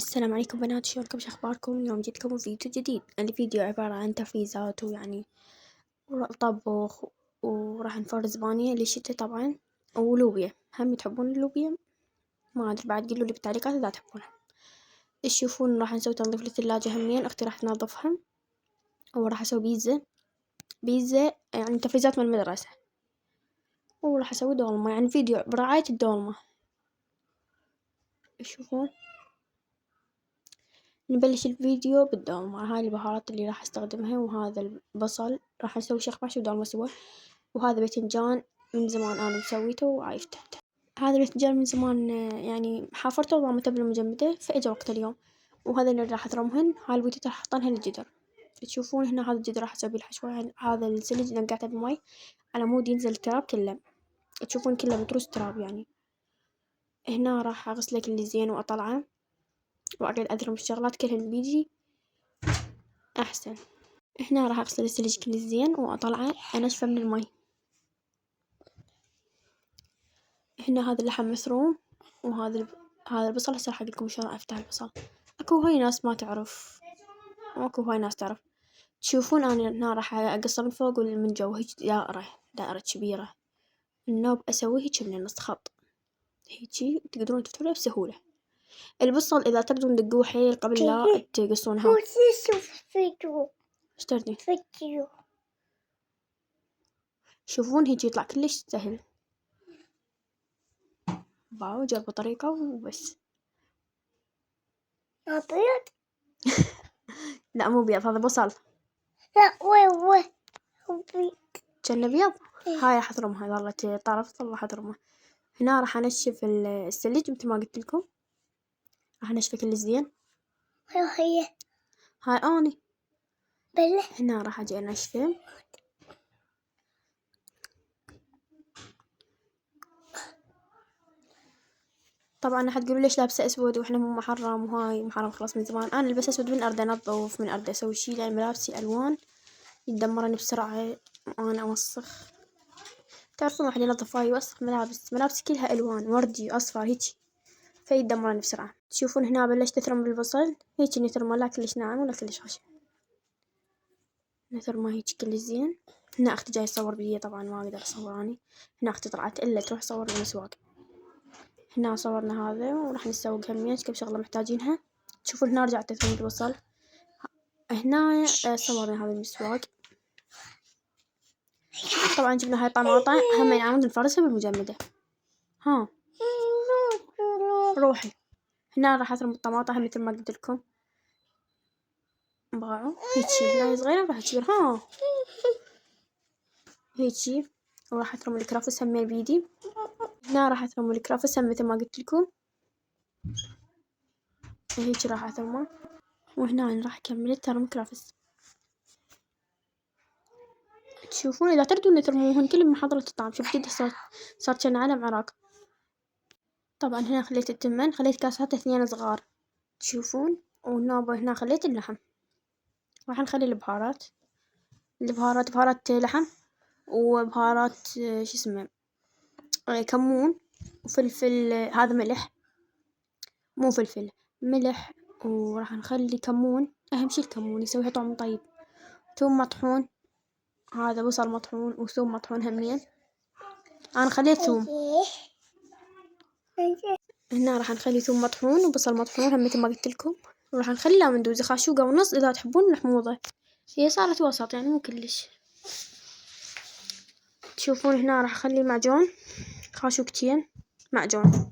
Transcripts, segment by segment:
السلام عليكم بنات، شلونكم؟ شو اخباركم؟ اليوم جيتكم فيديو جديد. الفيديو عبارة عن تفريزات ويعني طبخ، وراح نفرز بانيه للشتا طبعا، ولوبيا. هم تحبون اللوبيا؟ ما ادري، بعد قولوا لي بالتعليقات اذا تحبونها. تشوفون راح نسوي تنظيف للثلاجة همين، اختي راح تنظفها. وراح اسوي بيتزا يعني تفريزات من المدرسة. وراح اسوي دولمة، يعني فيديو برعاية الدولمة. تشوفون نبلش الفيديو بالدولمة. هاي البهارات اللي راح استخدمها، وهذا البصل راح اسوي شخبش بدال مسوى، وهذا باذنجان من زمان انا مسويته وعايشته. هذا الباذنجان من زمان يعني حافرته وضامته بالمجمدة، فاجا وقت اليوم. وهذا اللي راح اضرمهن. هاي البوتيتا راح احطنها للجدر. تشوفون هنا هذا الجدر راح اسوي الحشوة. هذا السلج نقعته بالماي على مود ينزل التراب كله. تشوفون كله متروس تراب يعني. هنا راح اغسله كل زين واطلعه، واقعد اذرم الشغلات كلهن بيجي احسن. هنا راح اغسل السلج كل زين واطلعه انشفه من الماي. هنا هذا اللحم مثروم، وهذا هذا البصل. هسه راح اقولكم شلون افتح البصل. اكو هاي ناس ما تعرف، واكو هاي ناس تعرف. تشوفون انا هنا راح اقصه من فوق ومن جو، هيج دائرة كبيرة. النوب اسويه هيج من النص خط، هيجي تقدرون تفتحونه بسهولة. البصل اذا تردون دقوه حيل قبل لا تقصونها. ايش تردين؟ شوفون هيجي يطلع كلش سهل. باو جربوا طريقة وبس. أبيض؟ لا مو بيض، هذا بصل. لا وين أبيض؟ كان بيض. هاي راح اضرمها، ظلت طرف راح اضرمها. هنا راح انشف السلج مثل ما قلت لكم. راح انشفه كل زين. هي هاي اني بله. هنا راح اجي انشفه. طبعا راح تقولوا ليش لابسه اسود واحنا مو محرم، وهاي محرم خلاص من زمان. انا البس اسود من ارد انظف، من ارد اسوي شي، لان ملابسي الوان يتدمرن بسرعه. انا اوسخ. تعرفون واحد ينظف هاي يوسخ ملابسي كلها الوان وردي اصفر هيجي، فيتدمرن بسرعه. تشوفون هنا بلشت اثرم بالبصل. هيجي نثرمه، لا كلش ناعم ولا كلش خشن. نثرمه هيجي كل زين. هنا اختي جاي تصور بي، طبعا ما اقدر اصور اني. هنا اختي طلعت الا تروح تصور المسواق. هنا صورنا هذا، وراح نسوق همين كم شغله محتاجينها. تشوفون هنا رجعت اثرم البصل. هنا صورنا هذا المسواق. طبعا جبنا هاي طماطة همين عاود نفرزها بالمجمدة. ها روحي. هنا راح اثرم الطماطة هم مثل ما قلت لكم. باعوا هيجي، هاي صغيرة راح تصير ها هيجي. وراح اثرم الكرفس همين بيدي. هنا راح اثرم الكرفس هم مثل ما قلت لكم. هيجي راح اثرمه. وهنا راح اكمل ترم كرفس. تشوفون اذا تردون ترموهن كل من حضرة الطعم. شوف جدا صار كان علم عراق. طبعا هنا خليت التمن، خليت كاسات 2 صغار. تشوفون. والنوبة هنا خليت اللحم. راح نخلي البهارات بهارات لحم، وبهارات شو اسمه كمون وفلفل. هذا ملح، مو فلفل، ملح. وراح نخلي كمون، اهم شي الكمون يسويها طعم طيب. ثوم مطحون. هذا بصل مطحون وثوم مطحون همين. انا خليت ثوم. هنا راح نخلي ثوم مطحون وبصل مطحون هم مثل ما قلت لكم. وراح نخليها مندوزة خاشوقة ونص اذا تحبون محموضة. هي صارت وسط يعني مو كلش. تشوفون هنا راح اخلي معجون خاشوقتين معجون.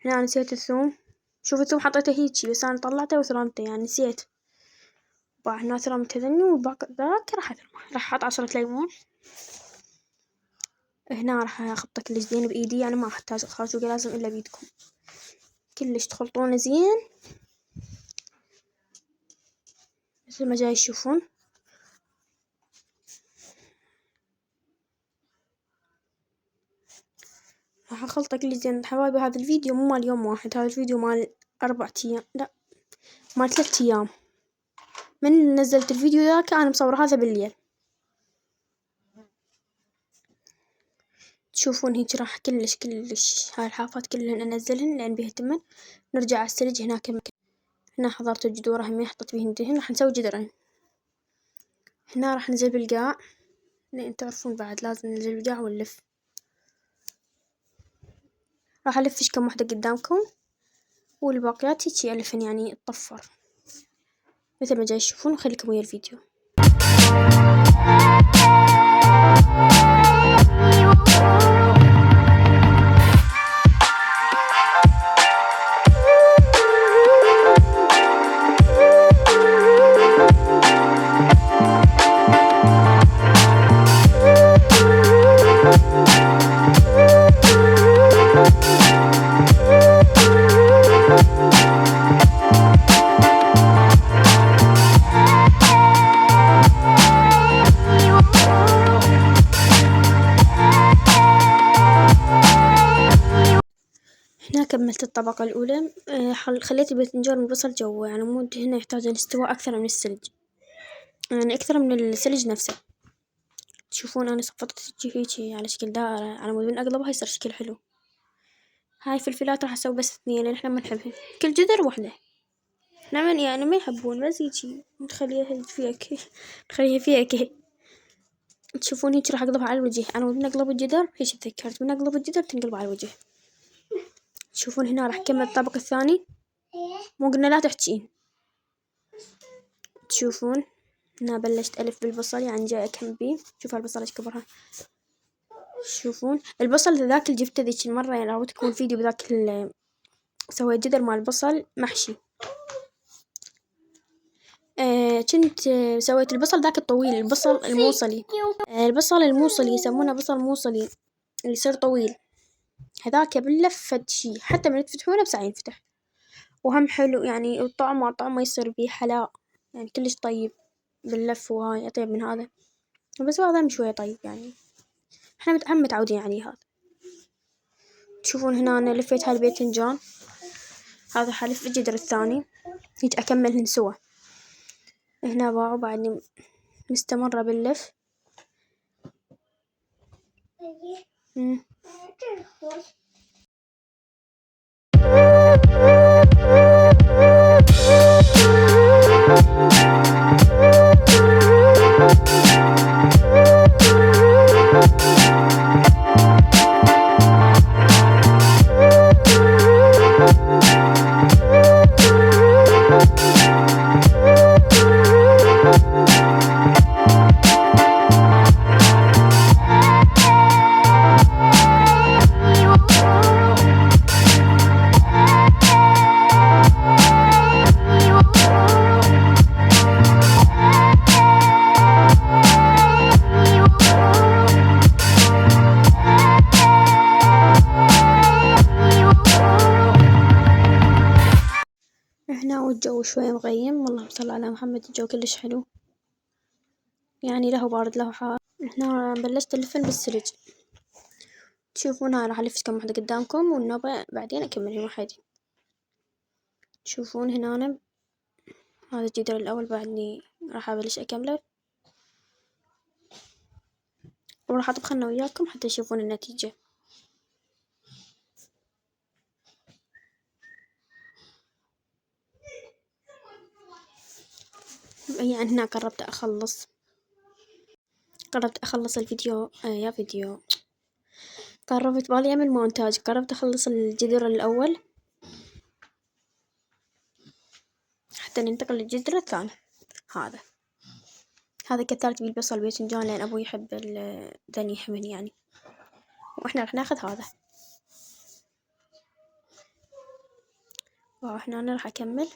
هنا نسيت الثوم. شوف الثوم حطيته هيجي، بس انا طلعته وثرمته يعني نسيت. هنا ثرمت هذني، والباقي ذاك راح اثرمه. راح احط عصرة ليمون. هنا راح اخبطه كلش زين بايدي، يعني ما احتاج خاشوقة لازم الا بيدكم. كلش تخلطونه زين مثل ما جاي تشوفون. راح اخلطه كلش زين حبايبي. هذا الفيديو مو مال يوم واحد، هذا الفيديو مال 4 ايام، لا مال 3 ايام. من نزلت الفيديو ذاك انا مصور هذا بالليل. تشوفون هيك راح كلش هاي الحافات كلهن انزلهن لان بيها تمن. نرجع على السلج هناك. هنا حضرت الجذور همين حطيت بيهن دهن. راح نسوي جدرين. هنا راح ننزل بالقاع لأن تعرفون بعد لازم ننزل بالقاع ونلف. راح ألفش كم واحدة قدامكم والباقيات هيجي ألفن يعني تطفر مثل ما جاي تشوفون. وخليكم ويا الفيديو. هنا كملت الطبقة الأولى. خليت الباذنجان والبصل جوا يعني مود هنا يحتاج الاستواء أكثر من الثلج يعني أكثر من الثلج نفسه. تشوفون أنا صفطت هيجي على شكل دائرة على مود من أقلبها يصير شكل حلو. هاي فلفلات راح أسوي بس 2 لأن إحنا ما نحبهن. كل جذر وحدة. نعم يعني ما يحبون بس يجي نخليها فيها كي نخليها فيها كي. تشوفون هيك راح أقلبها على الوجه. أنا من أقلب الجدر هيك تذكرت من أقلب الجدر تنقلب على الوجه. تشوفون هنا راح أكمل الطبق الثاني. مو قلنا لا تحجين. تشوفون هنا بلشت ألف بالبصل يعني جاي أكمل بيه. شوفوا البصل إيش كبرها. تشوفون البصل ذاك اللي جبته ذيك المرة يعني راوتكم الفيديو بذاك سويت جدر مع البصل محشي. كنت سويت البصل ذاك الطويل البصل الموصلي. البصل الموصلي يسمونه بصل موصلي اللي يصير طويل. هذاك بنلف فد شي حتى من تفتحونه بساعة ينفتح. وهم حلو يعني الطعم ما يصير بيه حلاء يعني كلش طيب باللف وهاي أطيب من هذا. بس هذا هم شوية طيب يعني احنا هم متعودين عليه هذا. تشوفون هنا أنا لفيت هالباذنجان. هذا حلف الجدر الثاني. هيك أكملهن سوا. هنا باعوا بعدني مستمرة باللف. هنا والجو شوي مغيم. والله صل على محمد الجو كلش حلو يعني له بارد له حار. هنا بلشت ألفن بالثلج. تشوفون هاي راح ألف كم واحدة قدامكم والنبع بعدين أكملهم واحدين. تشوفون هنا أنا هذا الجدر الأول بعدني راح أبلش أكمله وراح أطبخه أنا وياكم حتى تشوفون النتيجة. يعني هنا قربت أخلص الفيديو يا فيديو. قربت بالي أعمل مونتاج. قربت أخلص الجذر الأول حتى ننتقل للجذر الثاني. هذا كثرت بيه البصل باذنجان لأن أبوي يحب ذني يحمل يعني. وإحنا راح ناخذ هذا. وإحنا أنا راح أكمل.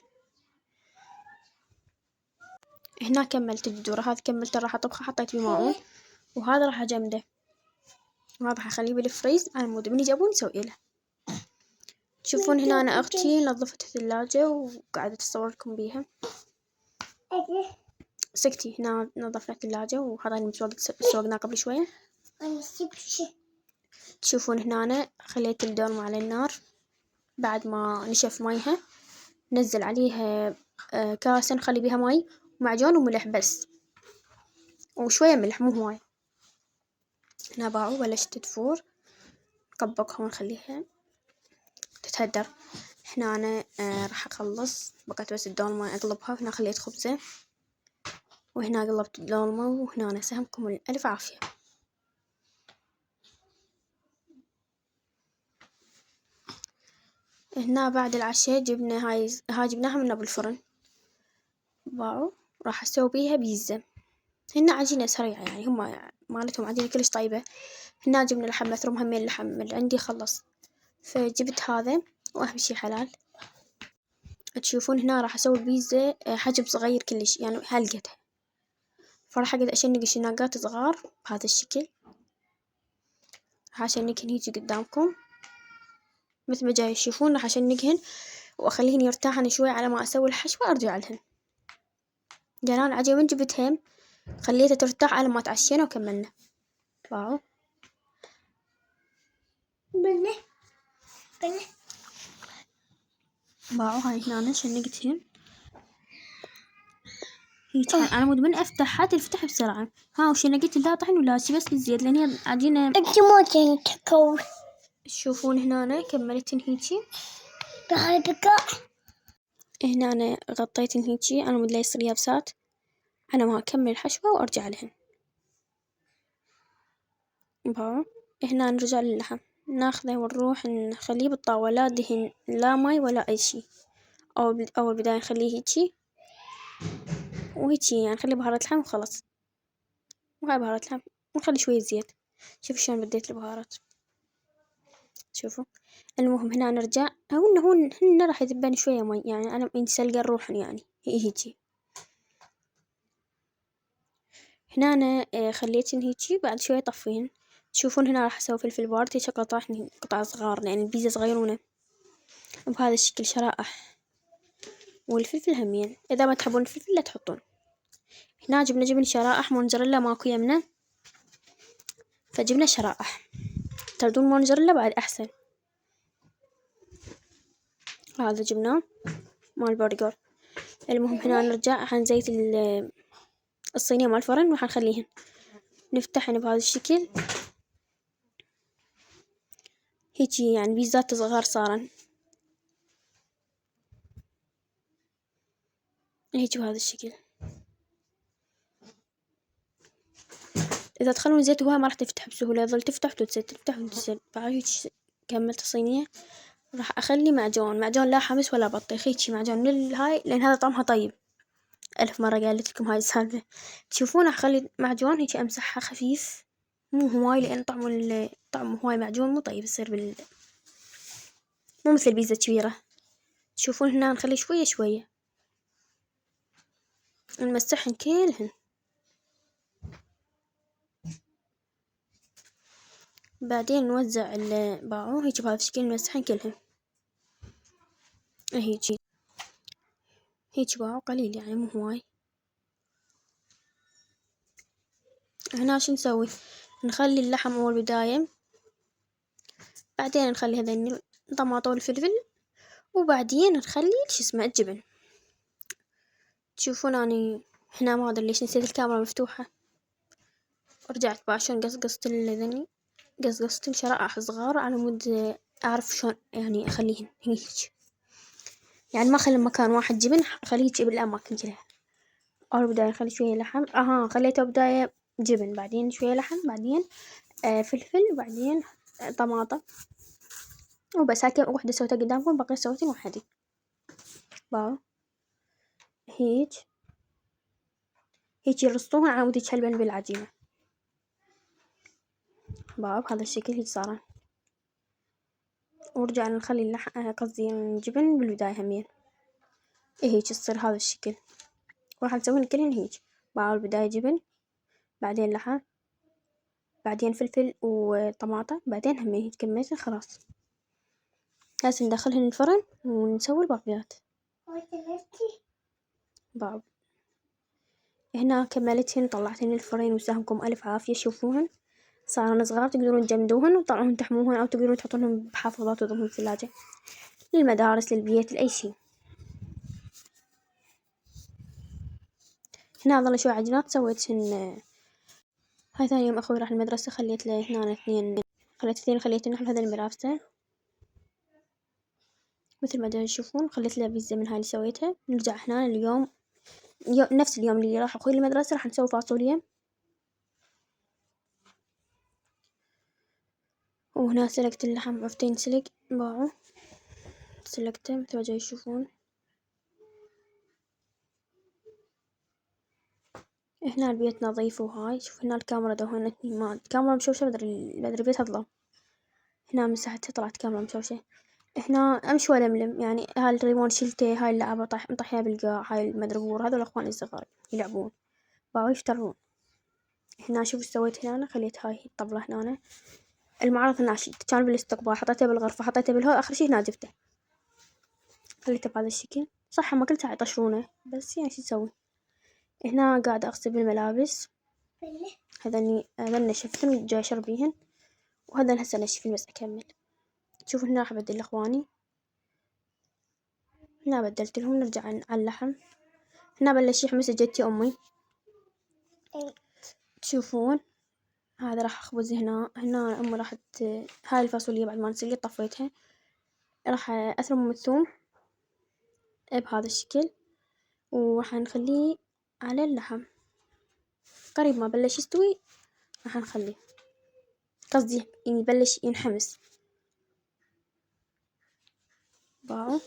هنا كملت الجذور. هذا كملته راح أطبخه حطيت بيه ماعون. وهذا راح أجمده. وهذا راح أخليه بالفريز على مود من يجي أبوي نسوي له. تشوفون هنا أنا أختي نظفت الثلاجة وقاعدة أصور لكم بيها. سكتي. هنا نظفنا الثلاجة وهذا المسوق سوقناه قبل شوية. تشوفون هنا أنا خليت الدورمة على النار بعد ما نشف مايها. نزل عليها كاسة نخلي بيها ماي ومعجون وملح بس وشوية ملح مو هواي. هنا بلشت تفور. نطبقها ونخليها تتهدر. هنا أنا راح أخلص، بقيت بس الدولمة أقلبها. هنا خليت خبزة، وهنا قلبت الدولمة، وهنا أنا سهمكم الألف عافية. هنا بعد العشاء جبنا هاي جبناها من بالفرن. باو راح أسوي بيها بيتزا. هنا عجينة سريعة يعني، هما مالتهم عجينة كلش طيبة. هنا جبنا لحم مفروم، همين اللحم اللي عندي خلص، فجبت هذا، وأهم شي حلال. تشوفون هنا راح أسوي البيتزا حجم صغير كلش يعني هالقدها، فراح أقعد أشنق الشناقات صغار بهذا الشكل. راح أشنقهن هيجي قدامكم مثل ما جاي تشوفون. راح أشنقهن وأخليهن يرتاحن شوي على ما أسوي الحشوة أرجع لهن. جنان عجب من جبتهم خليتها ترتاح على ما تعشينا وكملنا. واو بله باعوا هاي هنا شنقتهن هيك. أنا مود من أفتحها تفتح بسرعة. ها وشنقت لا طحن ولا شي، بس بالزيت لأن هي عجينة. انت مو تكون تشوفون هنا أنا كملتهن هيجي. بهذاك هنا أنا غطيتهن هيجي. أنا مود لا يصير يابسات على ما أكمل الحشوة وأرجع لهن. باعوا هنا نرجع للحم، ناخذه ونروح نخليه بالطاولة دهن، لا ماي ولا أي شي. أول بداية نخليه هيجي وهيجي يعني نخلي بهارات لحم وخلاص. وهاي بهارات لحم ونخلي شوية زيت. شوفوا شلون بديت البهارات. شوفوا المهم هنا نرجع أو إنه هو هنا راح يذبان شوية مي يعني. أنا إنت سلقة الروح يعني هيجي. هنا أنا خليتن هيجي. بعد شوية طفيهن. تشوفون هنا راح أسوي فلفل بارد هيك قطع صغار لأن البيتزا صغيرونة بهذا الشكل شرائح. والفلفل همين إذا ما تحبون الفلفل لا تحطون. هنا جبنا جبن شرائح موزاريلا ماكو يمنا، فجبنا شرائح. تردون موزاريلا بعد أحسن. هذا جبناه مال برجر. المهم هنا نرجع حنزيت الصينية مال الفرن وحنخليهن نفتحهن بهذا الشكل هيجي يعني بيتزات صغار صارن هيجي بهذا الشكل. إذا تخلون زيت وها ما راح تفتح بسهولة، يظل تفتح وتتسد تفتح وتتسد. بعد هيك كملت الصينية. راح أخلي معجون لا حمص ولا بطيخ، هيجي معجون للهاي لأن هذا طعمها طيب. ألف مرة قالت لكم هاي السالفة. تشوفون أخلي معجون هيجي أمسحها خفيف، مو هواي لأن طعم هواي معجون مو طيب يصير مو مثل بيتزا كبيرة. تشوفون هنا نخلي شوية شوية نمسحن كلهن. بعدين نوزع الباعو هيجي بهذا الشكل نمسحن كلهن. هيجي باعو قليل يعني مو هواي. هنا شو نسوي؟ نخلي اللحم أول بداية، بعدين نخلي هذين الطماطة والفلفل، وبعدين نخلي شو اسمه الجبن. تشوفون أني هنا ما أدري ليش نسيت الكاميرا مفتوحة. ورجعت بعشان قصقصت شرائح صغار على مود أعرف شلون يعني أخليهن هيك يعني ما أخلي مكان واحد جبن، أخليه هيك بالأماكن كلها. أول بداية نخلي شوية لحم. خليته بداية جبن، بعدين شوية لحم، بعدين فلفل، وبعدين طماطة، وبس. هاي وحدة سويتها قدامكم، بقيت سويتين وحدي. باو هيك يرصوها على مود يتشلبن بالعجينة. باو بهذا الشكل هيك صار. ورجعنا نخلي اللحم قصدي الجبن بالبداية همين هيك تصير هذا الشكل. وراح نسويهن كلهن هيك. باو البداية جبن، بعدين لحم، بعدين فلفل وطماطة، بعدين همين هيك كميتن خلاص. هسه ندخلهن الفرن ونسوي الباقيات. باو هنا كملتهن طلعتهن الفرن وساهمكم ألف عافية. شوفوهن صارن صغار، تقدرون تجمدوهن وتطلعوهن تحموهن أو تقدرون تحطونهم بحافظات وتضمون الثلاجة للمدارس للبيت لأي شي. هنا ظل شوي عجينات سويتهن. هاي ثاني يوم أخوي راح المدرسة، خليت له هنا اثنين، خليت نحن هذا الملابسة مثل ما تشوفون خليت له بيتزا من هاي اللي سويتها. نرجع هنا اليوم نفس اليوم اللي راح أخوي المدرسة راح نسوي فاصوليا. وهنا سلقت اللحم عفتين سلق باعوا سلقته مثل ما تشوفون. هنا البيت نظيف وهاي شوف هنا الكاميرا دهونتني ما الكاميرا مشوشة بدري البيت أظلم. هنا مسحتها طلعت كاميرا مشوشة. هنا أمشي وألملم يعني هاي الريمون شلته هاي اللعبة مطيحها بالقاع هاي المدربور هذول أخواني الصغار يلعبون باعوا يفترون. هنا شوف ايش سويت هنا خليت هاي الطبلة هنا المعرض هنا كان بالاستقبال حطيته بالغرفة حطيته بالهول آخر شي هنا جبته خليته بهذا الشكل. صح ما كل ساعة يطشرونه بس يعني شو تسوي. هنا قاعدة أغسل بالملابس هذا نشفتهم جاي أشربيهن وهذا هسه نشفين بس أكمل. شوفوا هنا راح أبدل لإخواني. هنا بدلت لهم نرجع على اللحم. هنا بلش يحمس جدتي أمي تشوفون. هذا راح أخبز هنا أمي راحت هاي الفاصوليا بعد ما نسلقت طفيتها راح أثرم الثوم بهذا الشكل وراح نخليه على اللحم قريب ما بلش يستوي راح نخليه قصدي يعني بلش ينحمس باعوا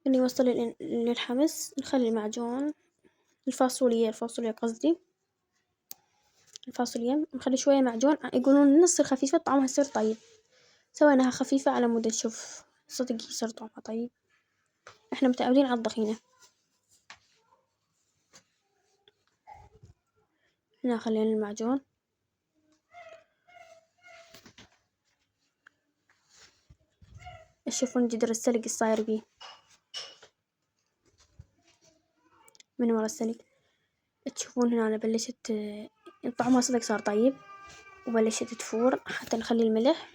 إني وصل للحمس. نخلي المعجون الفاصوليا قصدي الفاصوليا نخلي شوية معجون يقولون نص خفيفة طعمها يصير طيب. سويناها خفيفة على مود نشوف صدق يصير طعمها طيب. احنا متعودين على الضخينة. هنا خلينا المعجون تشوفون جدر السلق الصاير بيه من ورا السلق. تشوفون هنا أنا بلشت طعمها صدق صار طيب وبلشت تفور حتى نخلي الملح.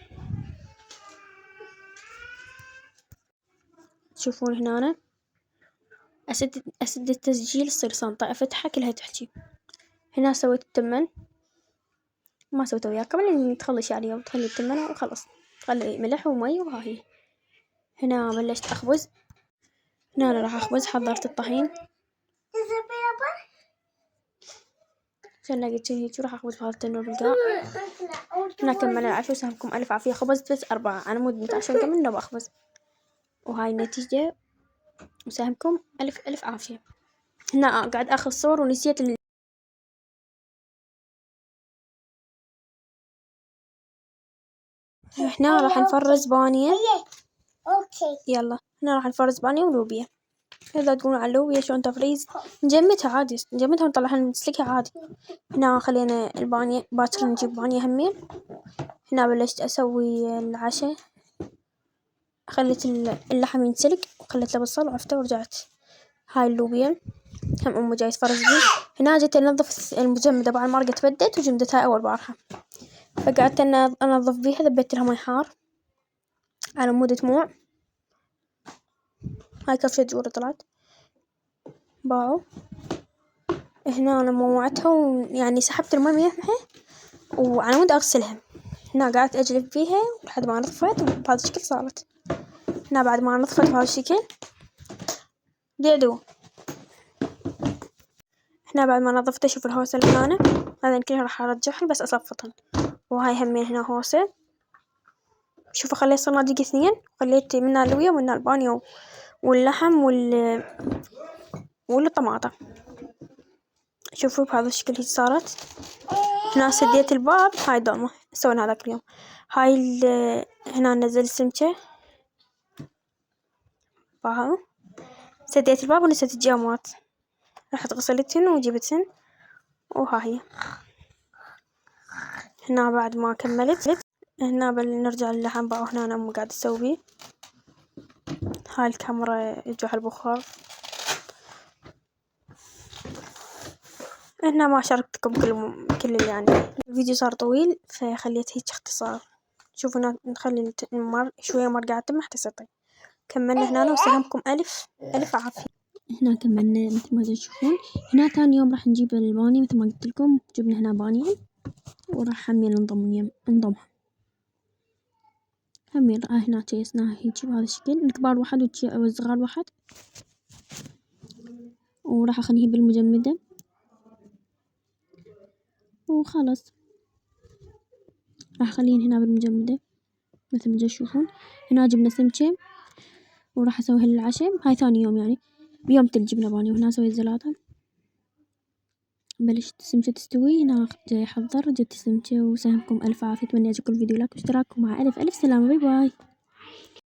تشوفون هنا أنا أسد التسجيل يصير صامتة أفتحها كلها تحكي. هنا سويت التمن ما سويته وياكم لأن تخلص عليه وتخلي التمن وخلص تخلي ملح ومي وهاي. هنا بلشت أخبز. هنا أنا راح أخبز حضرت الطحين عشان لقيت هيك راح أخبز بهذا التنور بالقاع. هنا كملنا العشاء وسهمكم ألف عافية. خبزت بس 4 أنا مود متعشى كمان لو بأخبز وهاي النتيجة وسهمكم ألف عافية. هنا قاعد أخذ صور ونسيت هنا راح نفرز بانية. يلا هنا راح نفرز بانية ولوبيا. إذا تقولون على اللوبيا شلون تفريز نجمدها عادي نجمدها ونطلعها نسلكها عادي. هنا خلينا البانية باكر نجيب بانية همين. هنا بلشت أسوي العشاء خليت اللحم ينسلق وخليت له بصل وعفته ورجعت هاي اللوبيا هم أمي جاي تفرز بيه. هنا جيت أنظف المجمدة بعد ما رقت بدت وجمدتها أول بارحة فقعدت أنظف بيها ذبيت لها مي حار على مود دموع. هاي كفشة جورة طلعت باعوا. هنا أنا موعتها ويعني سحبت المي منها وعلى مود أغسلها. هنا قعدت أجلب فيها لحد ما نطفت وبهذا الشكل صارت. هنا بعد ما نطفت بهذا الشكل ديدو. هنا بعد ما نظفته شوف الهوسة اللي هنا هذا يمكن راح أرجعهم بس أصفطهم. وهاي همين هنا هوسة شوفوا خليت صناديق 2 خليت منها اللوية ومنها البانية واللحم والطماطم. شوفوا بهذا الشكل هي صارت. هنا سديت الباب هاي ضلمة سوينا هذاك اليوم. هاي هنا نزل السمكة باعوا سديت الباب ونسيت الجامات رحت غسلتهن وجبتهن وها هي. هنا بعد ما كملت هنا نرجع للحم باعوا. هنا أنا أمي قاعدة تسوي هاي الكاميرا يجوها البخار. هنا ما شاركتكم كل يعني الفيديو صار طويل فخليت هيك اختصار. شوفوا هنا نخلي شوية مر قاعدة تمح تسطي. كملنا هنا وسلامكم ألف عافية. هنا كملنا مثل ما تشوفون. هنا ثاني يوم راح نجيب البانية مثل ما قلت لكم جبنا هنا بانية وراح همين نضمها. هم هنا جيسناها هيجي بهذا الشكل، الكبار واحد والصغار واحد. وراح أخليه بالمجمدة وخلاص. راح أخليهن هنا بالمجمدة مثل ما تشوفون. هنا جبنا سمكة وراح أسويها للعشاء. هاي ثاني يوم يعني، بيوم الجبنة باني. وهنا أسوي الزلاتة. بلشت السمكة تستوي. هنا جاي أحضر. جبت السمكة وسهمكم ألف عافية. أتمنى يعجبكم الفيديو. لايك واشتراك ومع ألف سلامة. باي باي.